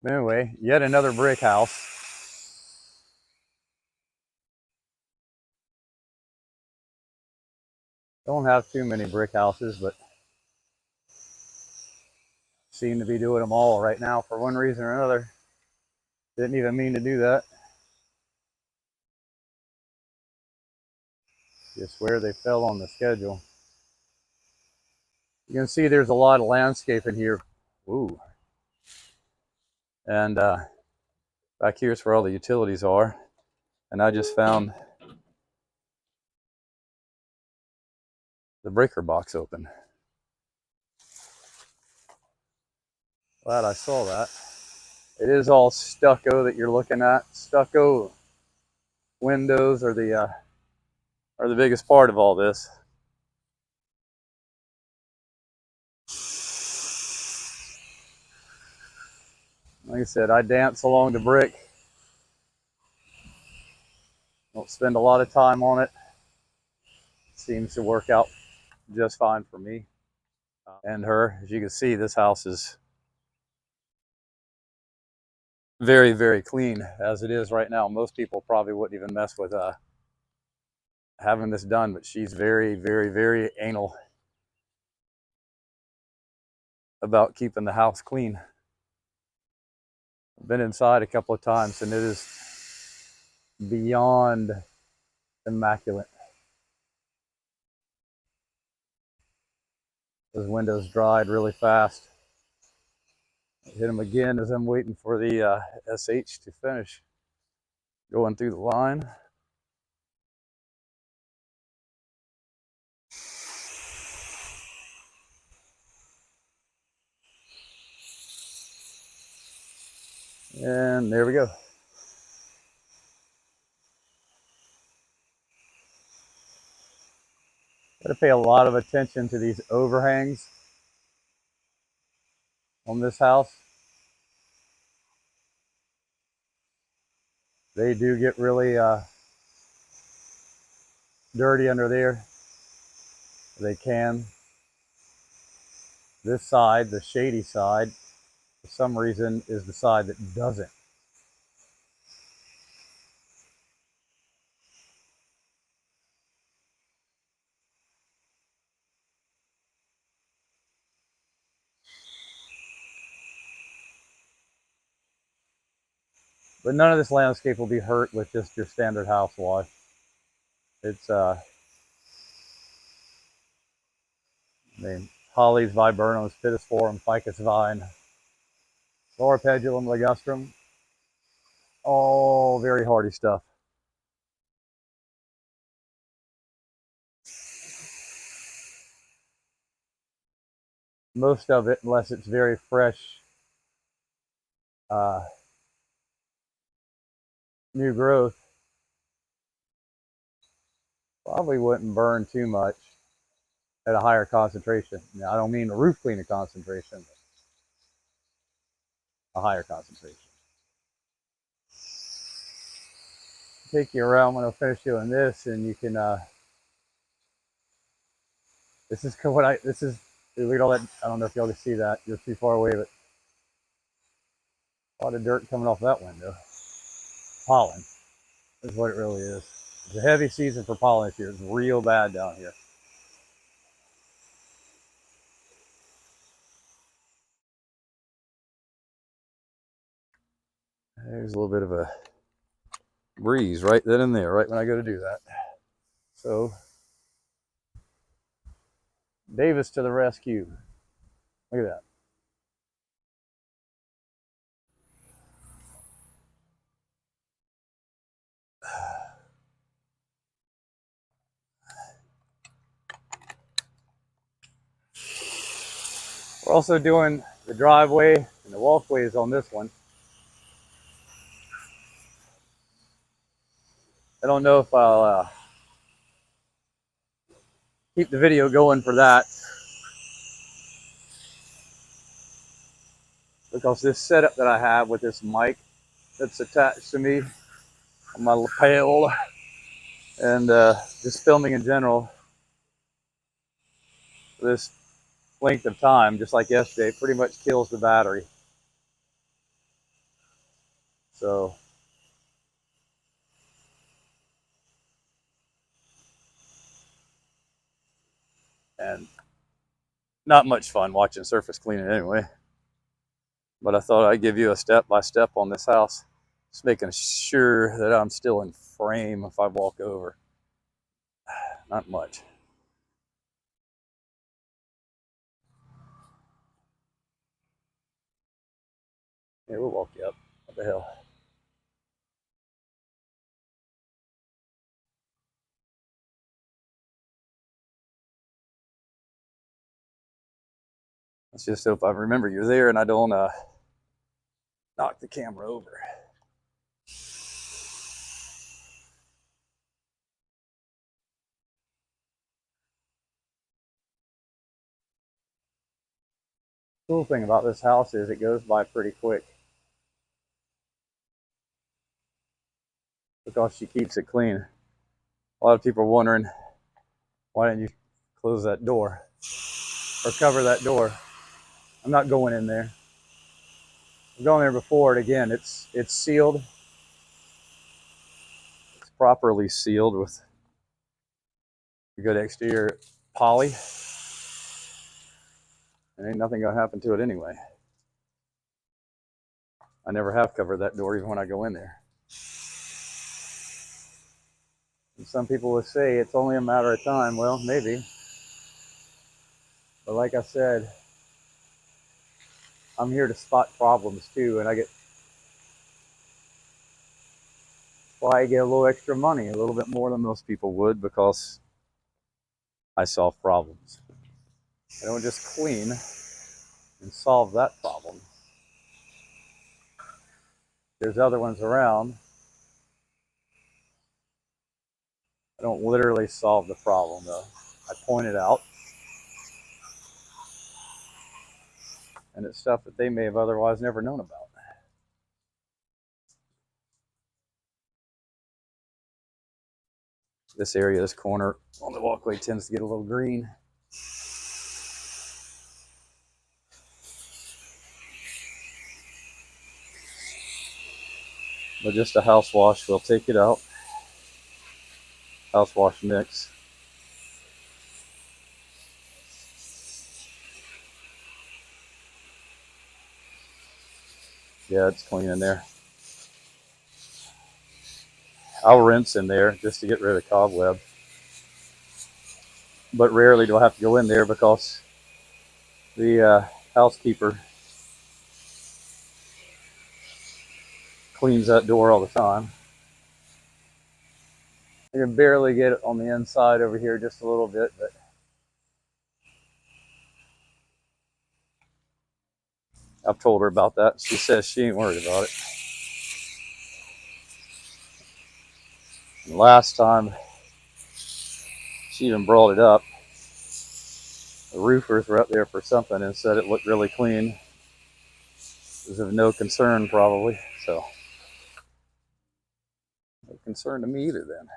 Anyway, yet another brick house. Don't have too many brick houses, but seem to be doing them all right now for one reason or another. Didn't even mean to do that. Just where they fell on the schedule. You can see there's a lot of landscape in here. Ooh. And back here's where all the utilities are. And I just found the breaker box open. Glad I saw that. It is all stucco that you're looking at. Stucco windows are the biggest part of all this. Like I said, I dance along the brick. Don't spend a lot of time on it. Seems to work out just fine for me and her. As you can see, this house is very, very clean as it is right now. Most people probably wouldn't even mess with having this done, but she's very, very, very anal about keeping the house clean. I've been inside a couple of times and it is beyond immaculate. Those windows dried really fast. Hit them again as I'm waiting for the SH to finish going through the line. And there we go. Got to pay a lot of attention to these overhangs on this house. They do get really dirty under there. They can. This side, the shady side, for some reason is the side that doesn't. But none of this landscape will be hurt with just your standard house wash. It's hollies, viburnums, pittosporum, ficus vine, Loropetalum ligustrum, all very hardy stuff. Most of it, unless it's very fresh, new growth, probably wouldn't burn too much at a higher concentration. Now, I don't mean a roof cleaner concentration, but a higher concentration. Take you around when I finish doing this, and you can. This is what this is. Look at all that. I don't know if y'all can see that. You're too far away, but a lot of dirt coming off that window. Pollen is what it really is. It's a heavy season for pollen this year. It's real bad down here. There's a little bit of a breeze right then and there, right when I go to do that. So, Davis to the rescue. Look at that. We're also doing the driveway and the walkways on this one. I don't know if I'll keep the video going for that, because this setup that I have with this mic that's attached to me on my lapel and just filming in general this length of time, just like yesterday, pretty much kills the battery. So, and not much fun watching surface cleaning anyway. But I thought I'd give you a step by step on this house, just making sure that I'm still in frame if I walk over. Not much. Yeah, we'll walk you up. What the hell? Let's just hope I remember you're there and I don't knock the camera over. Cool thing about this house is it goes by pretty quick because she keeps it clean. A lot of people are wondering, why didn't you close that door or cover that door? I'm not going in there. I've gone there before, and again, it's sealed. It's properly sealed with a good exterior poly, and ain't nothing gonna happen to it anyway. I never have covered that door even when I go in there. And some people will say it's only a matter of time. Well, maybe. But like I said, I'm here to spot problems too, and why I get a little extra money, a little bit more than most people would, because I solve problems. I don't just clean and solve that problem. There's other ones around. I don't literally solve the problem though. I point it out, and it's stuff that they may have otherwise never known about. This area, this corner on the walkway tends to get a little green. But just a house wash, we'll take it out. House wash mix. Yeah, it's clean in there. I'll rinse in there just to get rid of cobweb. But rarely do I have to go in there because the housekeeper cleans that door all the time. I can barely get it on the inside over here just a little bit, but I've told her about that. She says she ain't worried about it. And last time she even brought it up, the roofers were up there for something and said it looked really clean. It was of no concern probably, so no concern to me either then.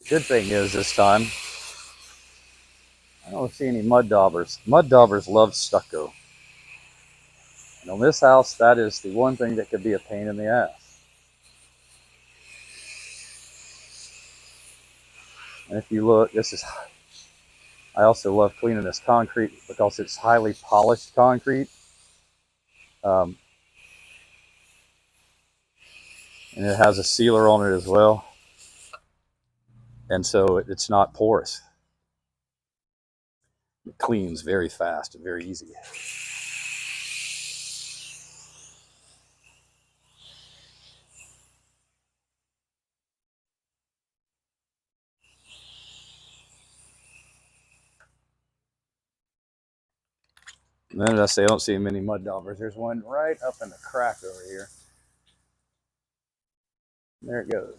The good thing is this time, I don't see any mud daubers. Mud daubers love stucco. And on this house, that is the one thing that could be a pain in the ass. And if you look, I also love cleaning this concrete because it's highly polished concrete. And it has a sealer on it as well. And so it's not porous. It cleans very fast and very easy. And then I say I don't see many mud daubers. There's one right up in the crack over here. There it goes.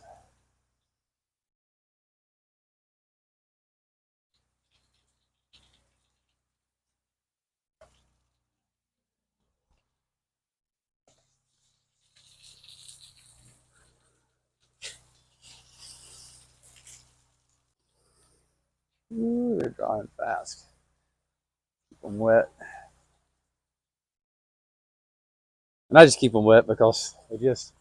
Ooh, they're drying fast. Keep them wet. And I just keep them wet because they just,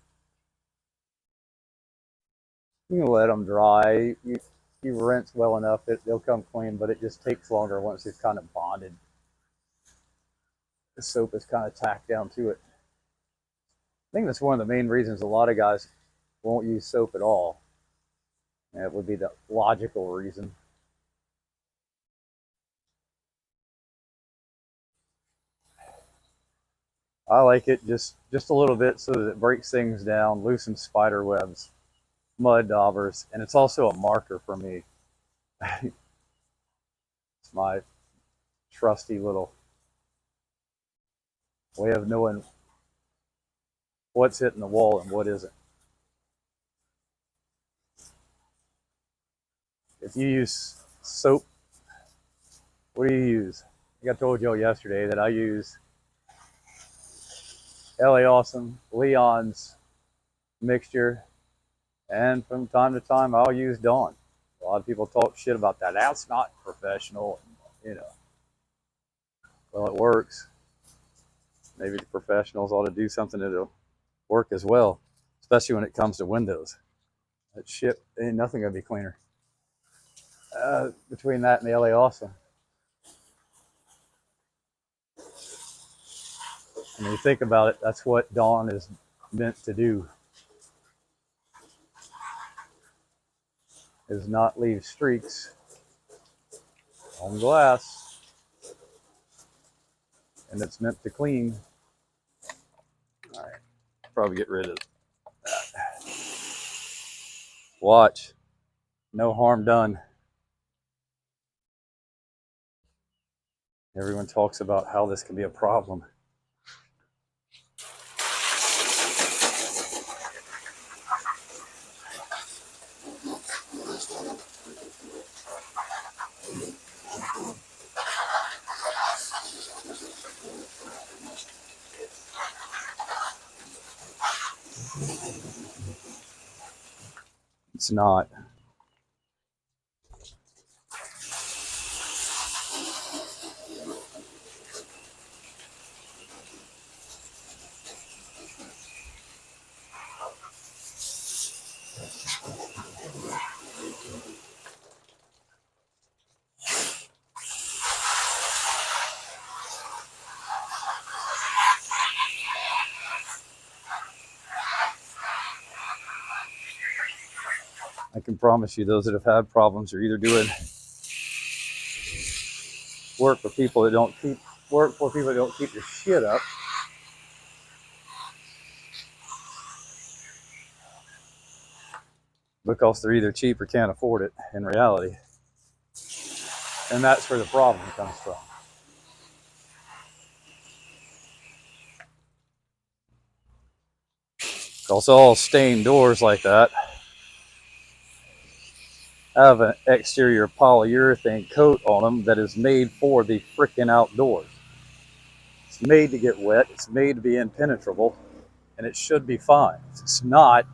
you can let them dry. You rinse well enough, they'll come clean, but it just takes longer once it's kind of bonded. The soap is kind of tacked down to it. I think that's one of the main reasons a lot of guys won't use soap at all. And it would be the logical reason. I like it just a little bit so that it breaks things down, loosens spider webs, mud daubers, and it's also a marker for me. It's my trusty little way of knowing what's hitting the wall and what isn't. If you use soap, what do you use? I think I told y'all yesterday that I use LA Awesome, Leon's mixture, and from time to time I'll use Dawn. A lot of people talk shit about that. That's not professional, you know. Well, it works. Maybe the professionals ought to do something that'll work as well, especially when it comes to windows. That shit, ain't nothing gonna be cleaner. Between that and the LA Awesome. And when you think about it, that's what Dawn is meant to do. Is not leave streaks on glass. And it's meant to clean. All right, probably get rid of that. Watch. No harm done. Everyone talks about how this can be a problem. It's not. I can promise you those that have had problems are either doing work for people that don't keep their shit up, because they're either cheap or can't afford it in reality. And that's where the problem comes from. Because all stained doors like that have an exterior polyurethane coat on them that is made for the freaking outdoors. It's made to get wet, it's made to be impenetrable, and it should be fine. If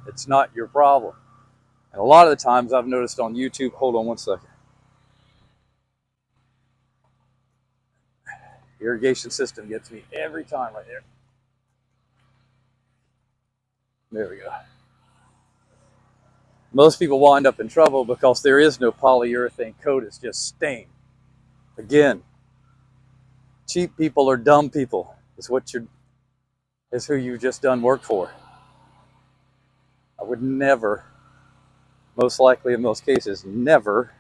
it's not your problem. And a lot of the times I've noticed on YouTube, hold on one second. Irrigation system gets me every time right there. There we go. Most people wind up in trouble because there is no polyurethane coat, it's just stain. Again, cheap people are dumb people, is who you've just done work for. I would never, most likely in most cases, never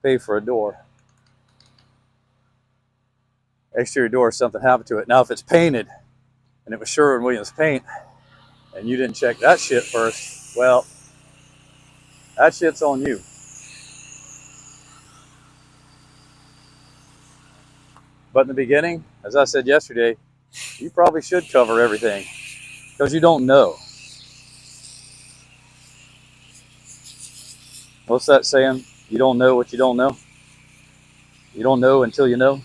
pay for a door. Exterior door, something happened to it. Now if it's painted and it was Sherwin-Williams paint and you didn't check that shit first, well, that shit's on you. But in the beginning, as I said yesterday, you probably should cover everything because you don't know. What's that saying? You don't know what you don't know. You don't know until you know.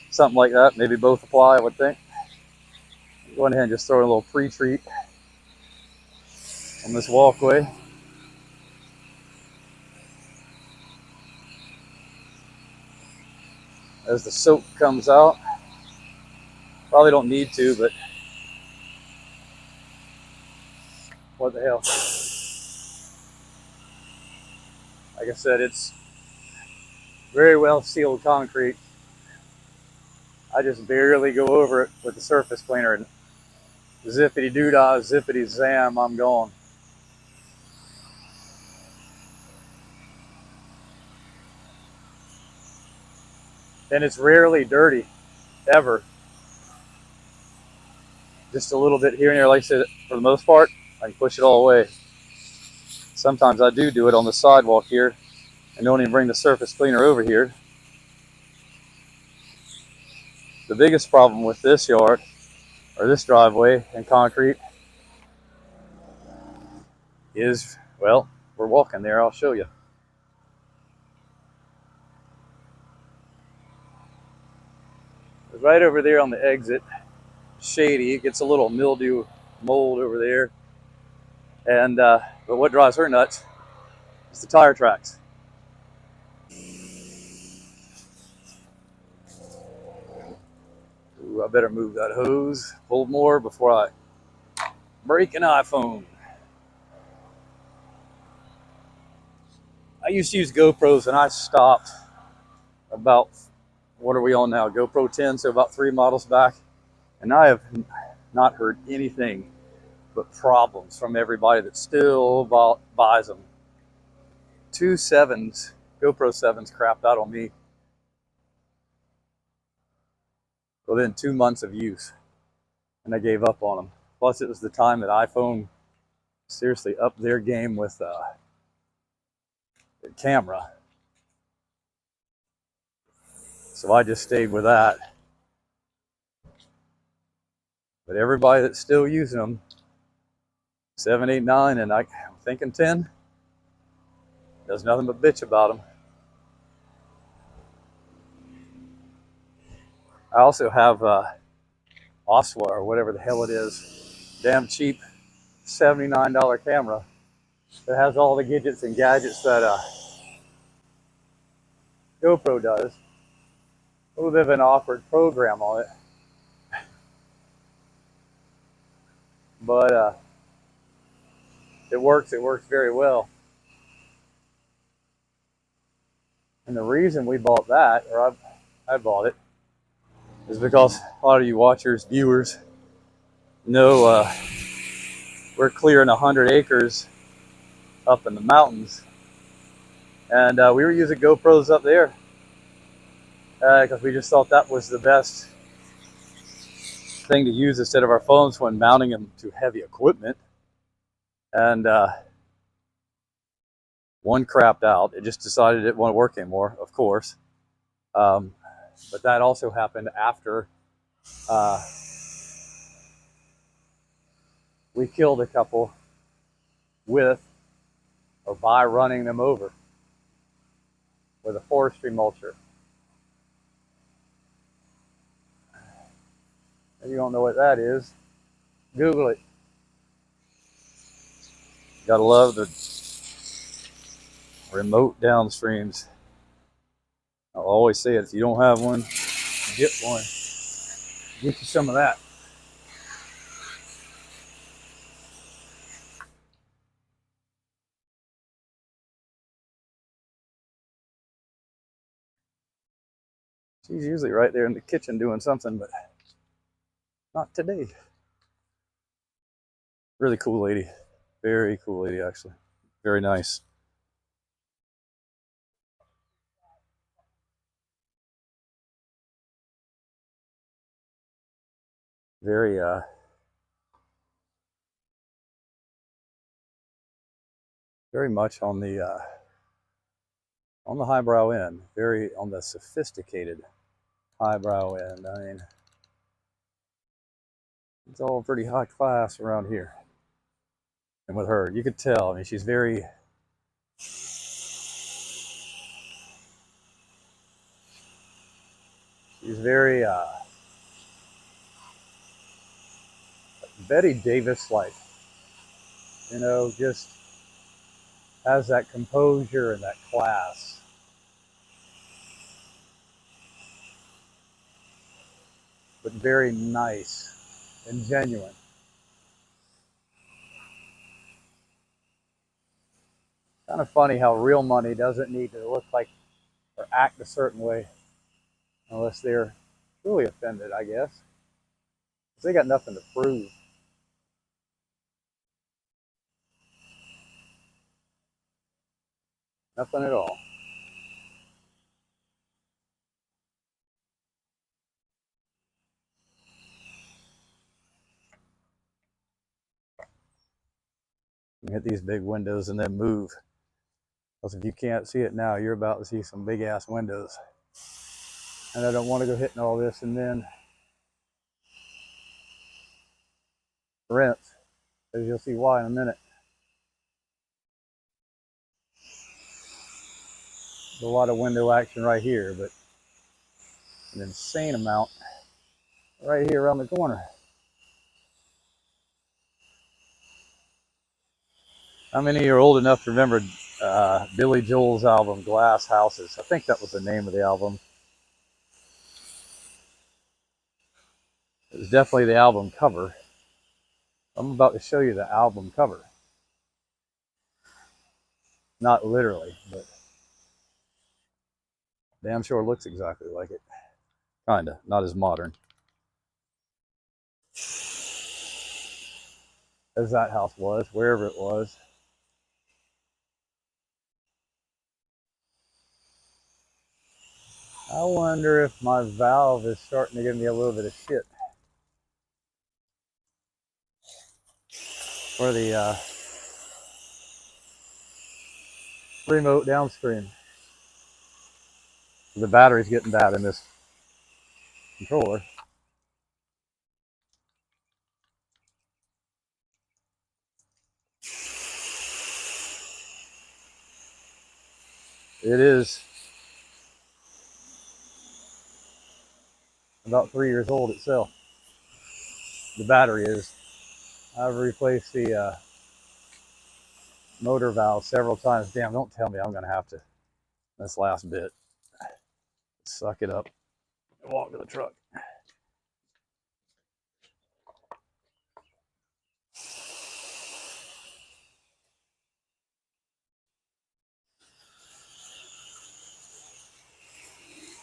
Something like that. Maybe both apply, I would think. Go ahead and just throw a little pre-treat on this walkway. as the soap comes out. Probably don't need to, but what the hell. Like I said, it's very well sealed concrete. I just barely go over it with the surface cleaner, and zippity doo-dah, zippity zam, I'm gone. And it's rarely dirty, ever. Just a little bit here and there. Like I said, for the most part, I can push it all away. Sometimes I do it on the sidewalk here and don't even bring the surface cleaner over here. The biggest problem with this yard, or this driveway and concrete, is, well, we're walking there, I'll show you. It's right over there on the exit, shady. It gets a little mildew, mold over there. And but what drives her nuts is the tire tracks. Ooh, I better move that hose, pull more before I break an iPhone. I used to use GoPros and I stopped about, what are we on now? GoPro 10, so about 3 models back. And I have not heard anything but problems from everybody that still buys them. 2.7s, GoPro 7s crapped out on me within 2 months of use. And I gave up on them. Plus it was the time that iPhone seriously upped their game with the camera. So I just stayed with that. But everybody that's still using them, 7, 8, 9, and I'm thinking 10, does nothing but bitch about them. I also have Oswa, or whatever the hell it is, damn cheap $79 camera that has all the gadgets and gadgets that GoPro does. A little bit of an awkward program on it, but it works very well. And the reason we bought that, or I bought it, is because a lot of you watchers, viewers, know we're clearing 100 acres up in the mountains, and we were using GoPros up there because we just thought that was the best thing to use instead of our phones when mounting them to heavy equipment. And one crapped out. It just decided it didn't want to work anymore, of course. But that also happened after we killed a couple with or by running them over with a forestry mulcher. If you don't know what that is, Google it. You gotta love the remote downstreams. I'll always say it, if you don't have one, get one. Get you some of that. She's usually right there in the kitchen doing something, but not today. Really cool lady. Very cool lady, actually. Very nice. Very very much on the highbrow end, very on the sophisticated highbrow end. I mean, it's all pretty high class around here. And with her, you could tell. I mean, she's very Betty Davis like, you know, just has that composure and that class. very nice and genuine. Kind of funny how real money doesn't need to look like or act a certain way unless they're truly offended, I guess. Because they got nothing to prove. Nothing at all. You hit these big windows and then move. Because if you can't see it now, you're about to see some big ass windows. And I don't want to go hitting all this and then rinse, as you'll see why in a minute. There's a lot of window action right here, but an insane amount right here around the corner. How many of you are old enough to remember Billy Joel's album, Glass Houses? I think that was the name of the album. It was definitely the album cover. I'm about to show you the album cover. Not literally, but damn sure looks exactly like it. Kinda, not as modern as that house was, wherever it was. I wonder if my valve is starting to give me a little bit of shit. Or the remote downstream. The battery's getting bad in this controller. It is about 3 years old itself. The battery is. I've replaced the motor valve several times. Damn, don't tell me I'm going to have to, this last bit, suck it up and walk to the truck.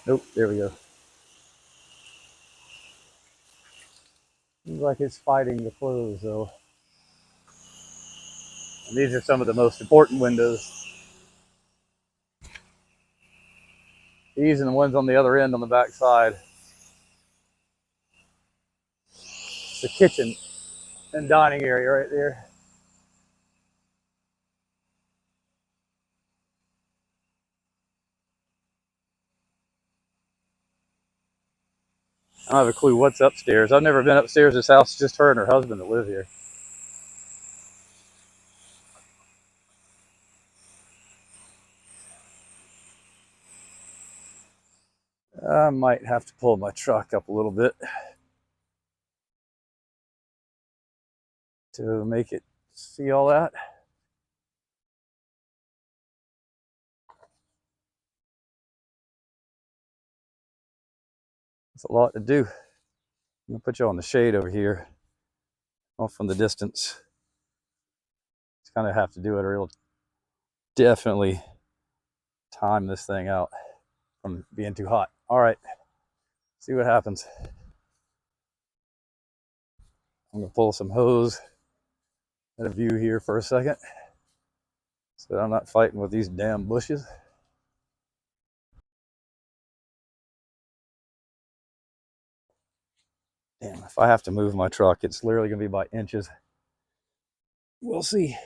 Nope, there we go. Seems like it's fighting to close though. And these are some of the most important windows. These and the ones on the other end on the back side. The kitchen and dining area right there. I don't have a clue what's upstairs. I've never been upstairs this house, just her and her husband that live here. I might have to pull my truck up a little bit to make it see all that. It's a lot to do. I'm gonna put you on the shade over here, off from the distance. Just kind of have to do it, or it'll definitely time this thing out from being too hot. All right, see what happens. I'm gonna pull some hose at a view here for a second, so I'm not fighting with these damn bushes. Damn, if I have to move my truck, it's literally gonna be by inches. We'll see.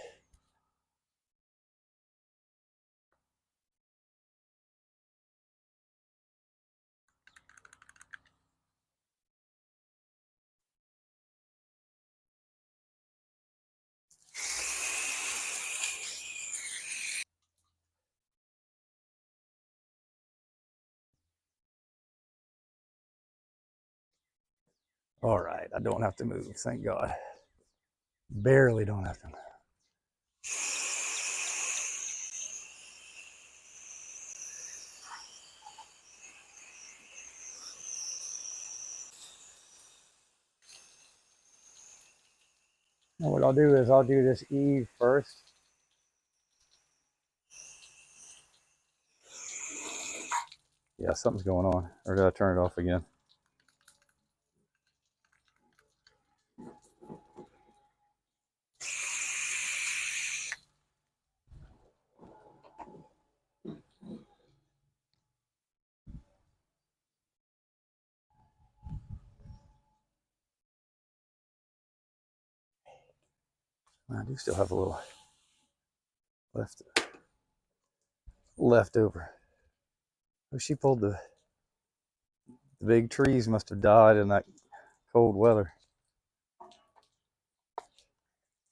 All right, I don't have to move, thank God. Barely don't have to move. And what I'll do is I'll do this eave first. Yeah, something's going on. Or did I turn it off again? I do still have a little left over. Oh, she pulled the big trees must have died in that cold weather.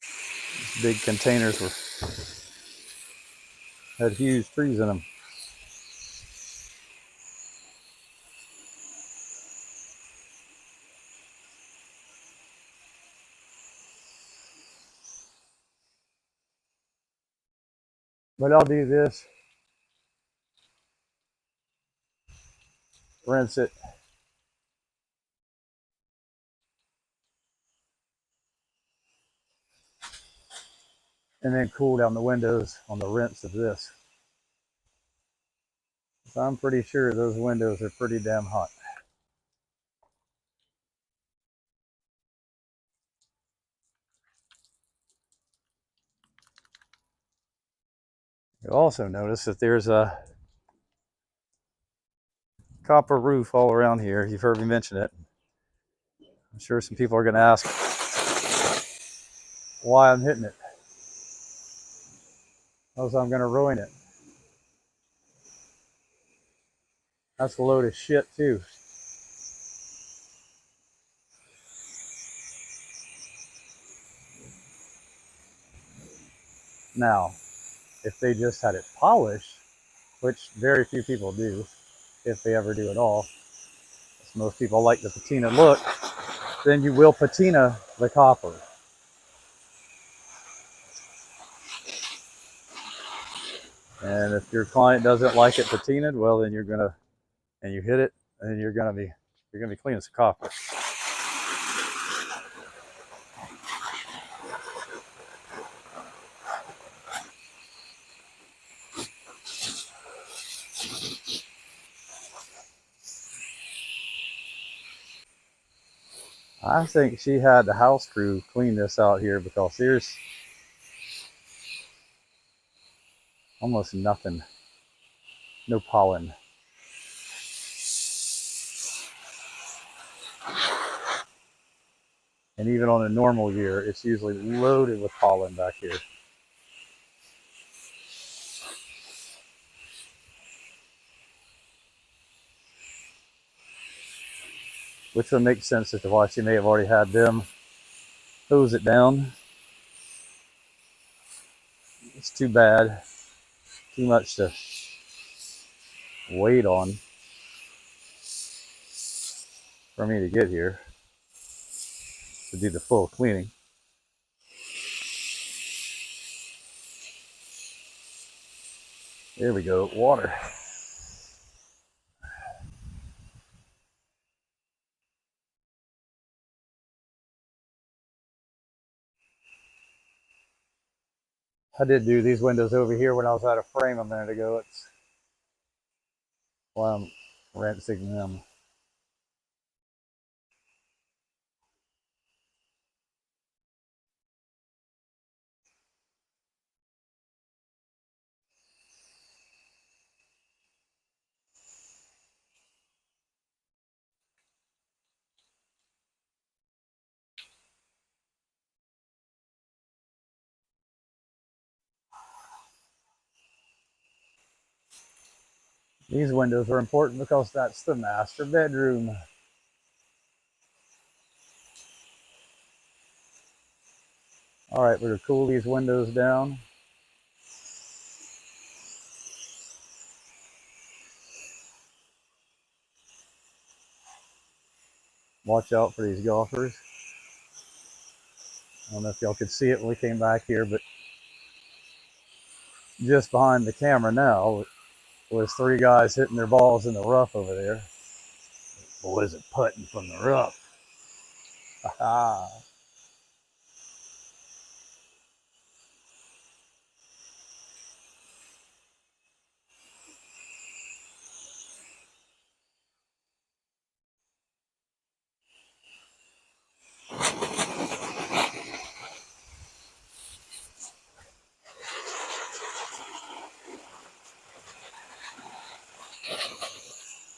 These big containers had huge trees in them. But I'll do this, rinse it, and then cool down the windows on the rinse of this. So I'm pretty sure those windows are pretty damn hot. You'll also notice that there's a copper roof all around here. You've heard me mention it. I'm sure some people are going to ask why I'm hitting it. Else I'm going to ruin it. That's a load of shit too. Now, if they just had it polished, which very few people do, if they ever do at all, most people like the patina look, then you will patina the copper. And if your client doesn't like it patinaed, well, then you're gonna, and you hit it, and you're gonna be clean as copper. I think she had the house crew clean this out here because there's almost nothing, no pollen. And even on a normal year, it's usually loaded with pollen back here. Which would make sense as to why she may have already had them hose it down. It's too bad. Too much to wait on for me to get here to do the full cleaning. There we go, water. I did do these windows over here when I was out of frame a minute ago. It's why I'm rinsing them. These windows are important because that's the master bedroom. All right, we're gonna cool these windows down. Watch out for these golfers. I don't know if y'all could see it when we came back here, but just behind the camera now was 3 guys hitting their balls in the rough over there. Boys are putting from the rough.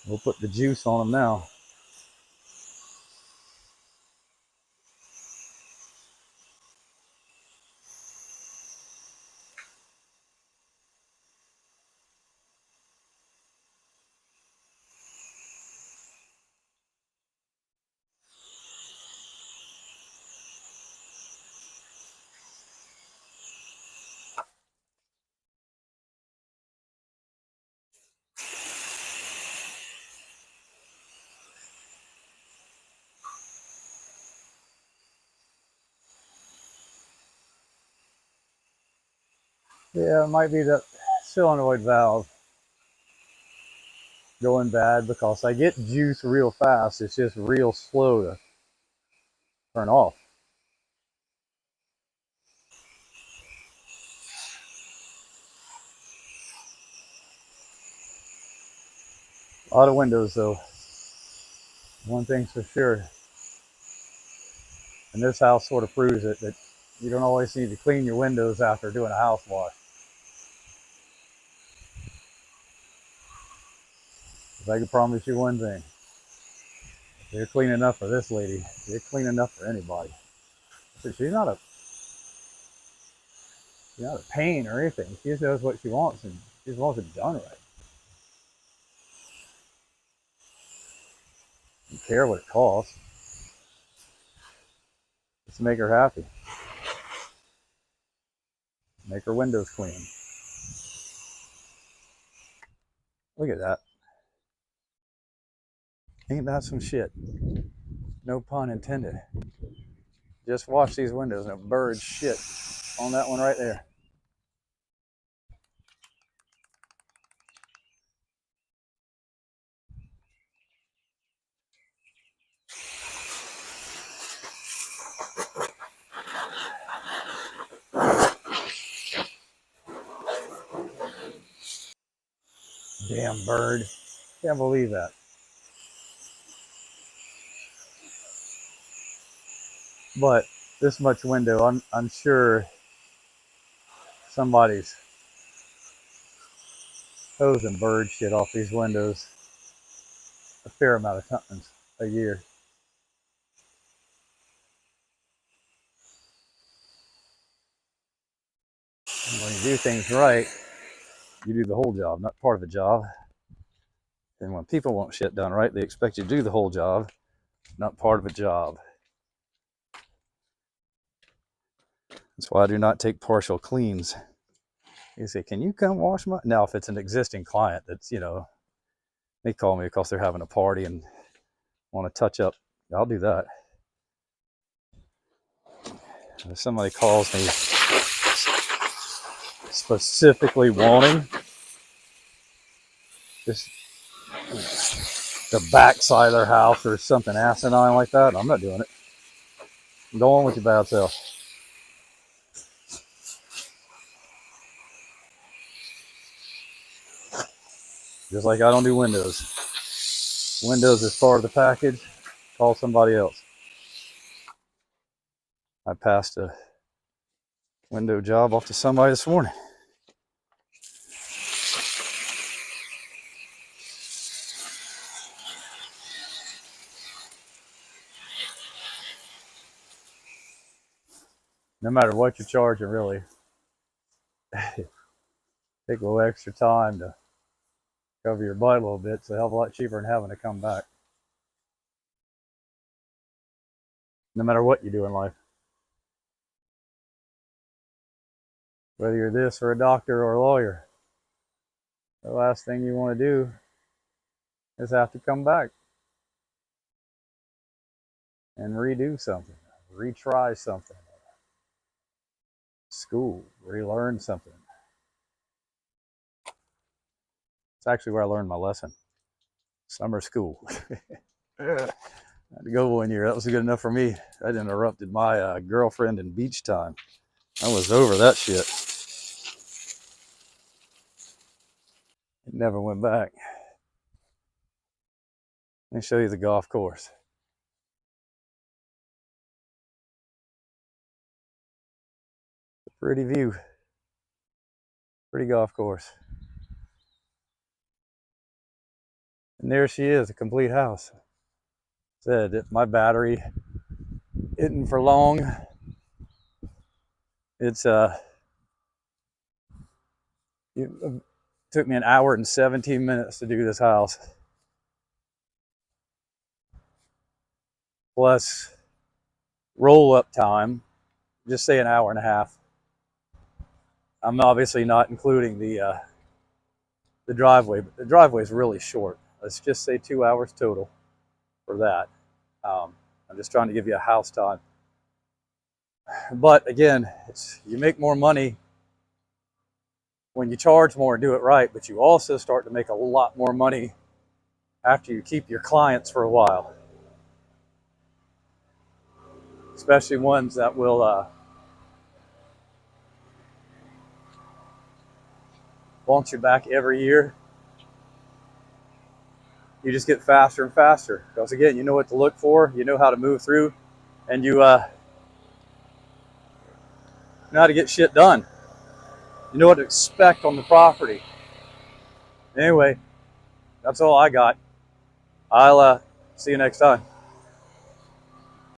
We'll put the juice on them now. Yeah, it might be the solenoid valve going bad because I get juice real fast. It's just real slow to turn off. A lot of windows though. One thing's for sure, and this house sort of proves it, that you don't always need to clean your windows after doing a house wash. But I can promise you one thing. They're clean enough for this lady. They're clean enough for anybody. So she's not a pain or anything. She just knows what she wants, and she just wants it done right. Don't care what it costs. Just make her happy. Make her windows clean. Look at that. Ain't that some shit? No pun intended. Just wash these windows and a bird shit on that one right there. Damn bird. Can't believe that. But this much window, I'm sure somebody's hosing bird shit off these windows a fair amount of times a year. And when you do things right, you do the whole job, not part of a job. And when people want shit done right, they expect you to do the whole job, not part of a job. That's why I do not take partial cleans. You say, can you come wash my... Now, if it's an existing client that's, they call me because they're having a party and want to touch up, I'll do that. If somebody calls me specifically wanting just the backside of their house or something asinine like that, I'm not doing it. Go on with your bad self. Just like I don't do windows. Windows is part of the package. Call somebody else. I passed a window job off to somebody this morning. No matter what you're charging, really, take a little extra time to cover your butt a little bit. It's a hell of a lot cheaper than having to come back. No matter what you do in life. Whether you're this or a doctor or a lawyer, the last thing you want to do is have to come back and redo something, retry something, school, relearn something. It's actually where I learned my lesson. Summer school. I had to go one year. That was good enough for me. That interrupted my girlfriend and beach time. I was over that shit. It never went back. Let me show you the golf course. It's a pretty view. Pretty golf course. And there she is, a complete house. Said my battery isn't for long. It's it took me an hour and 17 minutes to do this house. Plus roll up time, just say an hour and a half. I'm obviously not including the driveway, but the driveway is really short. Let's just say 2 hours total for that. I'm just trying to give you a house time. But again, you make more money when you charge more and do it right, but you also start to make a lot more money after you keep your clients for a while. Especially ones that will want you back every year. You just get faster and faster. Because again, you know what to look for, you know how to move through, and you know how to get shit done. You know what to expect on the property. Anyway, that's all I got. I'll see you next time.